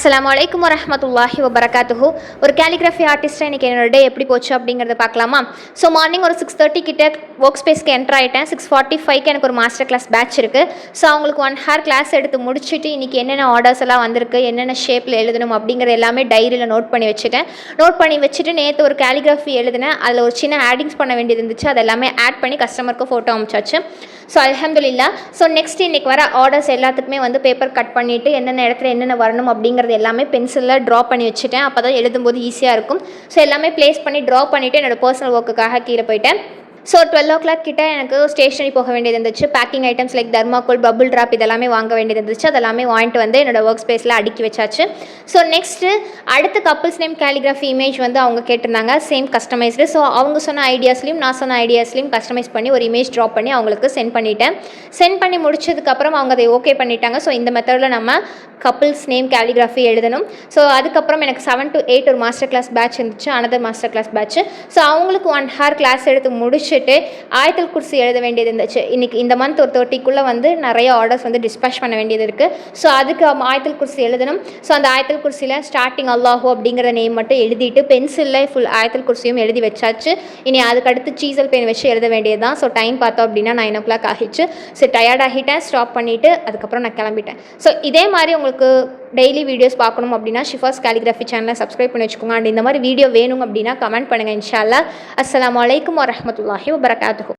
அஸ்ஸலாமு அலைக்கும் வரஹ்மத்துல்லாஹி வபரகாத்துஹு. ஒரு கேலிகிராஃபி ஆர்டிஸ்ட்டாக இன்றைக்கி என்னோட டே எப்படி போச்சு அப்படிங்கிறத பார்க்கலாமா? ஸோ மார்னிங் ஒரு 6:30 கிட்ட ஒர்க் ஸ்பேஸ்க்கு என்ட்ரு ஆகிட்டேன். 6:45க்கு எனக்கு ஒரு மாஸ்டர் கிளாஸ் பேட்ச் இருக்குது. ஸோ அவங்களுக்கு 1 ஹவர் கிளாஸ் எடுத்து முடிச்சுட்டு இன்றைக்கி என்னென்ன ஆர்டர்ஸ் எல்லாம் வந்திருக்கு, என்னென்ன ஷேப்பில் எழுதணும் அப்படிங்கிறது எல்லாமே டைரியில் நோட் பண்ணி வச்சுட்டேன். நோட் பண்ணி வச்சுட்டு நேற்று ஒரு கேலிகிராஃபி எழுதினேன். அதில் ஒரு சின்ன ஆடிங்ஸ் பண்ண வேண்டியது இருந்துச்சு. அது எல்லாமே ஆட் பண்ணி கஸ்டமருக்கு ஃபோட்டோ அனுப்பிச்சாச்சு. ஸோ அல்ஹம்துலில்லாஹ். ஸோ நெக்ஸ்ட் இன்றைக்கி வர ஆர்டர்ஸ் எல்லாத்துக்குமே வந்து பேப்பர் கட் பண்ணிவிட்டு என்னென்ன இடத்துல என்னென்ன வரணும் அப்படிங்கிறது எல்லாமே பென்சிலில் ட்ரா பண்ணி வச்சுட்டேன். அப்போ தான் எழுதும்போது ஈஸியாக இருக்கும். ஸோ எல்லாமே ப்ளேஸ் பண்ணி ட்ரா பண்ணிவிட்டு என்னோடய பர்சனல் ஒர்க்குக்காக கீழே போயிட்டேன். ஸோ 12 o'clock கிட்ட எனக்கு ஸ்டேஷனரி போக வேண்டியது இருந்துச்சு. Packing items like thermocol, bubble wrap இதெல்லாமே வாங்க வேண்டியது இருந்துச்சு. அதெல்லாமே வாங்கிட்டு வந்து என்னோடய ஒர்க் ஸ்பேஸில் அடுக்கி வச்சாச்சு. ஸோ நெக்ஸ்ட்டு அடுத்த கப்புள்ஸ் நேம் கேலிகிராஃபி இமேஜ் வந்து அவங்க கேட்டிருந்தாங்க, சேம் கஸ்டமைஸ்டு. ஸோ அவங்க சொன்ன ஐடியாஸ்லையும் நான் சொன்ன ஐடியாஸ்லையும் கஸ்டமைஸ் பண்ணி ஒரு இமேஜ் ட்ராப் பண்ணி அவங்களுக்கு சென்ட் பண்ணிட்டேன். சென்ட் பண்ணி முடிச்சதுக்கப்புறம் அவங்க அதை ஓகே பண்ணிட்டாங்க. ஸோ இந்த மெத்தடில் நம்ம கப்புள்ஸ் நேம் கேலிகிராஃபி எழுதணும். ஸோ அதுக்கப்புறம் எனக்கு 7 to 8 ஒரு மாஸ்டர் கிளாஸ் பேட்ச் இருந்துச்சு, another master class batch. So அவங்களுக்கு 1 hour கிளாஸ் எடுத்து முடிச்சுட்டு ஆயத்துல் குர்சி எழுத வேண்டியது இருந்துச்சு. இன்றைக்கி இந்த மந்த் ஒரு 30க்குள்ளே வந்து நிறைய ஆர்டர்ஸ் வந்து டிஸ்பேச் பண்ண வேண்டியது இருக்குது. ஸோ அதுக்கு ஆயத்துல் குர்சி எழுதணும். ஸோ அந்த ஆயத்துல் குர்சியில் ஸ்டார்டிங் அல்லாஹூ அப்படிங்கிற நேம் மட்டும் எழுதிட்டு பென்சிலில் ஃபுல் ஆயத்துல் குர்சியும் எழுதி வச்சாச்சு. இனி அதுக்கடுத்து சீசல் பென் வச்சு எழுத வேண்டியது தான். ஸோ டைம் பார்த்தோம் அப்படின்னா 9 o'clock ஆகிடுச்சு. ஸோ டயர்ட் ஆகிட்டேன், ஸ்டாப் பண்ணிவிட்டு அதுக்கப்புறம் நான் கிளம்பிட்டேன். ஸோ இதே மாதிரி உங்களுக்கு டெய்லி வீடியோஸ் பார்க்கணும் அப்படின்னா ஷிஃபாஸ் கேலிகிராஃபி சேனலை சப்ஸ்கிரைப் பண்ணி வச்சுக்கோங்க. அண்ட் இந்த மாதிரி வீடியோ வேணும் அப்படின்னா கமெண்ட் பண்ணுங்கள் இன்ஷா அல்லாஹ். அஸ்ஸலாமு அலைக்கும் வரஹ்மத்துல்லாஹி வபரகாத்துஹு.